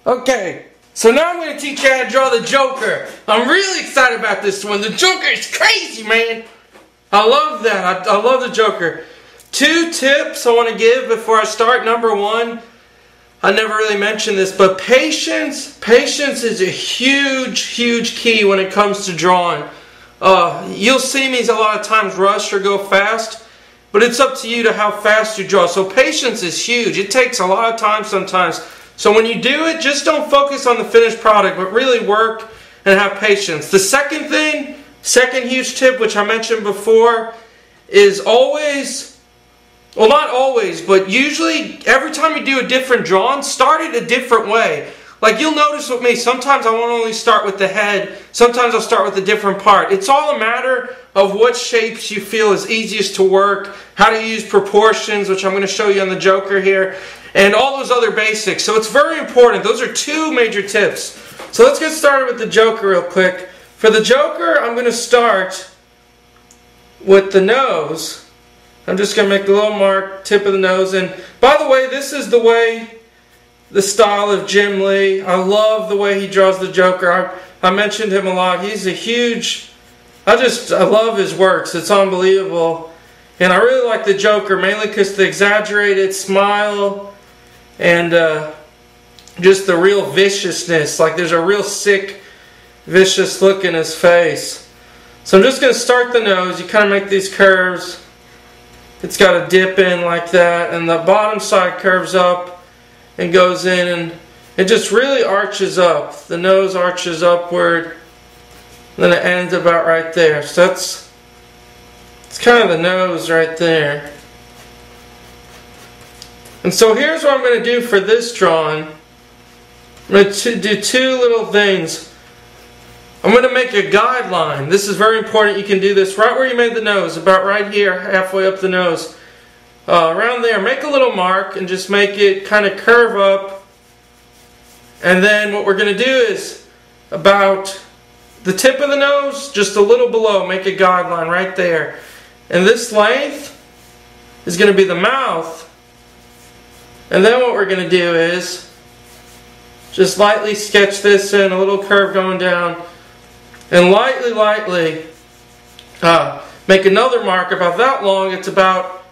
Okay, so now I'm going to teach you how to draw the Joker. I'm really excited about this one. The Joker is crazy, man. I love that. I love the Joker. 2 tips I want to give before I start. Number 1, I never really mentioned this, but patience. Patience is a huge key when it comes to drawing. You'll see me a lot of times rush or go fast, but it's up to you to how fast you draw. So patience is huge. It takes a lot of time sometimes. So when you do it, just don't focus on the finished product, but really work and have patience. The second thing, second huge tip, which I mentioned before, is always, well, not always, but usually every time you do a different drawing, start it a different way. Like you'll notice with me, sometimes I won't only start with the head, sometimes I'll start with a different part. It's all a matter of what shapes you feel is easiest to work, how to use proportions, which I'm going to show you on the Joker here, and all those other basics. So it's very important. Those are 2 major tips. So let's get started with the Joker real quick. For the Joker, I'm going to start with the nose. I'm just going to make a little mark, tip of the nose. And by the way, this is the style of Jim Lee. I love the way he draws the Joker. I mentioned him a lot. He's a huge, I love his works. It's unbelievable. And I really like the Joker, mainly because the exaggerated smile and just the real viciousness. Like there's a real sick, vicious look in his face. So I'm just going to start the nose. You kind of make these curves. It's got to dip in like that, and the bottom side curves up and goes in, and it just really arches up. The nose arches upward, then it ends about right there. So it's kind of the nose right there. And so here's what I'm going to do for this drawing. I'm going to do 2 little things. I'm going to make a guideline. This is very important. You can do this right where you made the nose, about right here, halfway up the nose. Around there, make a little mark and just make it kind of curve up. And then what we're going to do is about the tip of the nose, just a little below, make a guideline right there. And this length is going to be the mouth. And then what we're going to do is just lightly sketch this in, a little curve going down. And lightly make another mark about that long. It's about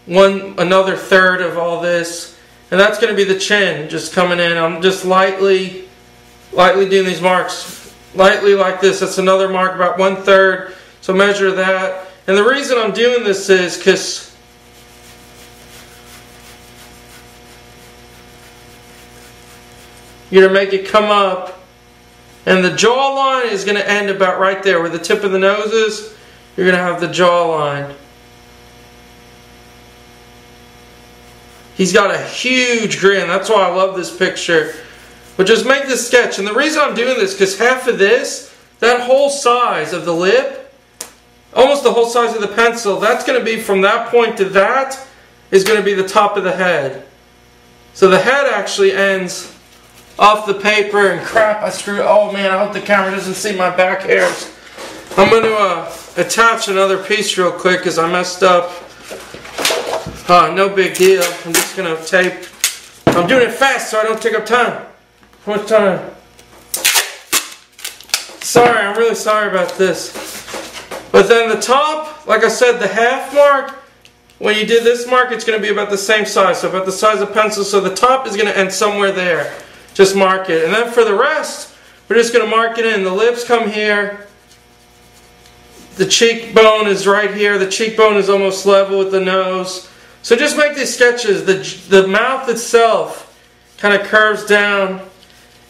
another third of all this, and that's going to be the chin just coming in. I'm just lightly doing these marks, lightly like this. That's another mark about 1/3. So measure that. And the reason I'm doing this is because you're going to make it come up, and the jawline is going to end about right there where the tip of the nose is. You're going to have the jawline. He's got a huge grin. That's why I love this picture. But just make this sketch. And the reason I'm doing this, because half of this, that whole size of the lip, almost the whole size of the pencil, that's going to be from that point to that, is going to be the top of the head. So the head actually ends off the paper, and crap, I screwed, oh man, I hope the camera doesn't see my back hairs. I'm going to attach another piece real quick because I messed up. No big deal. I'm just going to tape. I'm doing it fast so I don't take up time. How much time? Sorry, I'm really sorry about this. But then the top, like I said, the half mark, when you did this mark, it's going to be about the same size. So about the size of pencil. So the top is going to end somewhere there. Just mark it. And then for the rest, we're just going to mark it in. The lips come here. The cheekbone is right here. The cheekbone is almost level with the nose. So just make these sketches. The mouth itself kind of curves down.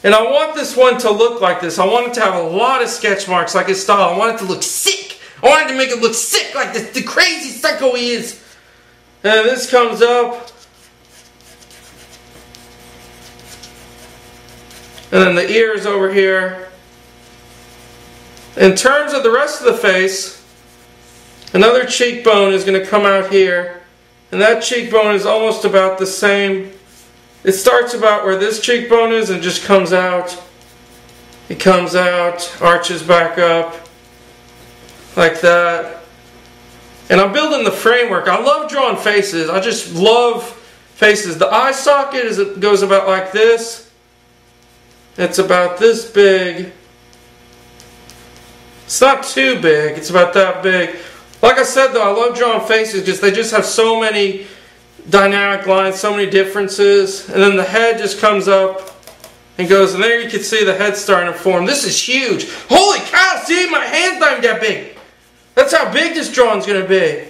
And I want this one to look like this. I want it to have a lot of sketch marks like his style. I want it to look sick. I want it to make it look sick like this, the crazy psycho he is. And this comes up. And then the ears over here. In terms of the rest of the face, another cheekbone is going to come out here. And that cheekbone is almost about the same. It starts about where this cheekbone is and just comes out. It comes out, arches back up, like that. And I'm building the framework. I love drawing faces. I just love faces. The eye socket goes about like this. It's about this big. It's not too big. It's about that big. Like I said though, I love drawing faces because they just have so many dynamic lines, so many differences. And then the head just comes up and goes, and there you can see the head starting to form. This is huge. Holy cow, see, my hand's not even that big. That's how big this drawing's going to be.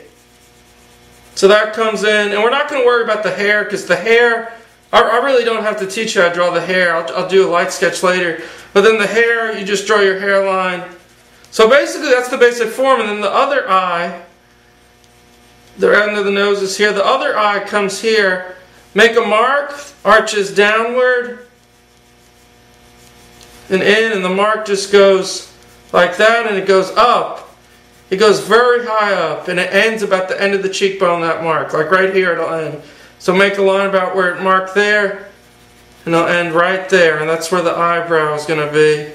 So that comes in, and we're not going to worry about the hair because the hair, I really don't have to teach you how to draw the hair. I'll do a light sketch later. But then the hair, you just draw your hairline. So basically that's the basic form, and then the other eye, the end of the nose is here. The other eye comes here. Make a mark, arches downward and in, and the mark just goes like that, and it goes up. It goes very high up, and it ends about the end of the cheekbone, that mark. Like right here it'll end. So make a line about where it marked there, and it'll end right there, and that's where the eyebrow is going to be.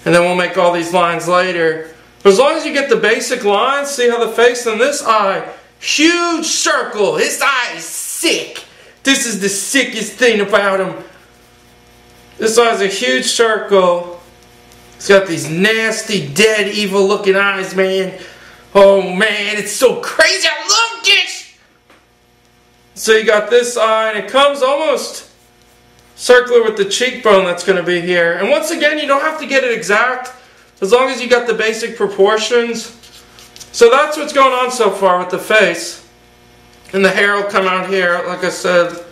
And then we'll make all these lines later. But as long as you get the basic lines, see how the face, then this eye, huge circle. His eye is sick. This is the sickest thing about him. This eye is a huge circle. It's got these nasty, dead, evil looking eyes, man. Oh man, it's so crazy. I love this. So you got this eye, and it comes almost circular with the cheekbone that's going to be here. And once again, you don't have to get it exact, as long as you got the basic proportions. So that's what's going on so far with the face. And the hair will come out here, like I said.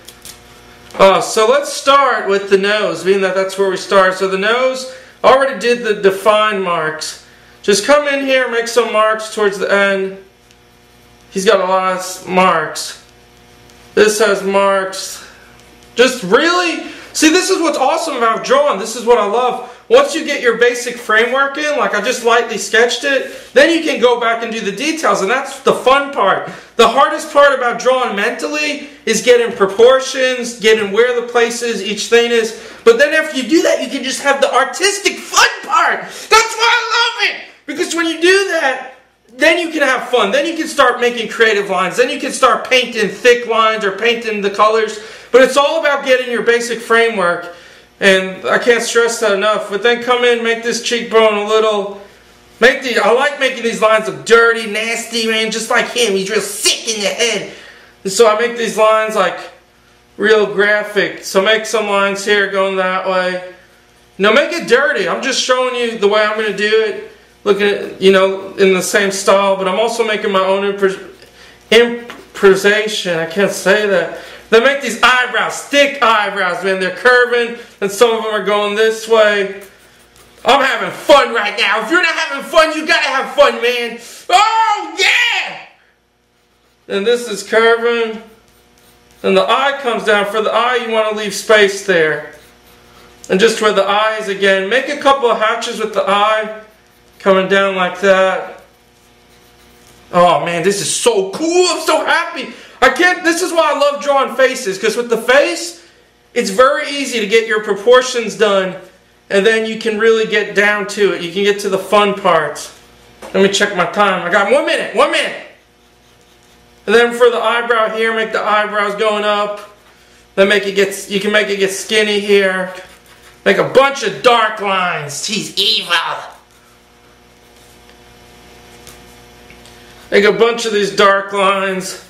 So let's start with the nose, being that that's where we start. So the nose, I already did the define marks. Just come in here, make some marks towards the end. He's got a lot of marks. This has marks. Just really, see, this is what's awesome about drawing. This is what I love. Once you get your basic framework in, like I just lightly sketched it, then you can go back and do the details, and that's the fun part. The hardest part about drawing mentally is getting proportions, getting where the places each thing is. But then after you do that, you can just have the artistic fun part. That's why I love it. Because when you do that, then you can have fun. Then you can start making creative lines. Then you can start painting thick lines or painting the colors. But it's all about getting your basic framework. And I can't stress that enough. But then come in, make this cheekbone a little. I like making these lines look dirty, nasty, man. Just like him. He's real sick in the head. And so I make these lines like real graphic. So make some lines here going that way. No, make it dirty. I'm just showing you the way I'm going to do it. Looking at, you know, in the same style, but I'm also making my own improvisation. I can't say that. They make these eyebrows, thick eyebrows, man. They're curving, and some of them are going this way. I'm having fun right now. If you're not having fun, you gotta have fun, man. Oh, yeah! And this is curving. And the eye comes down. For the eye, you want to leave space there. And just where the eye is again, make a couple of hatches with the eye. Coming down like that. Oh man, this is so cool. I'm so happy. This is why I love drawing faces, because with the face, it's very easy to get your proportions done, and then you can really get down to it. You can get to the fun parts. Let me check my time. I got 1 minute. 1 minute. And then for the eyebrow here, make the eyebrows going up. Then you can make it get skinny here. Make a bunch of dark lines. He's evil. Make a bunch of these dark lines.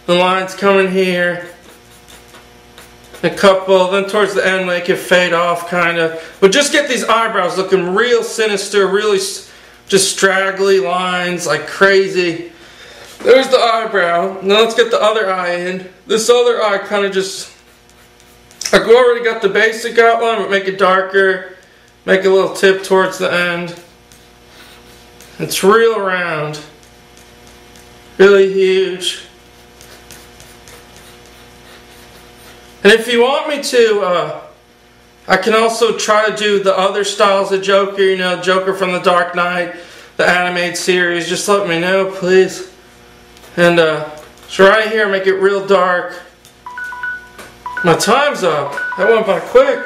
The lines coming here. A couple. Then towards the end make it fade off kind of. But just get these eyebrows looking real sinister. Really just straggly lines like crazy. There's the eyebrow. Now let's get the other eye in. This other eye kind of just... I've already got the basic outline, but make it darker. Make a little tip towards the end. It's real round. Really huge. And if you want me to, I can also try to do the other styles of Joker, you know, Joker from the Dark Knight, the animated series. Just let me know, please. And so right here, make it real dark. My time's up. That went by quick.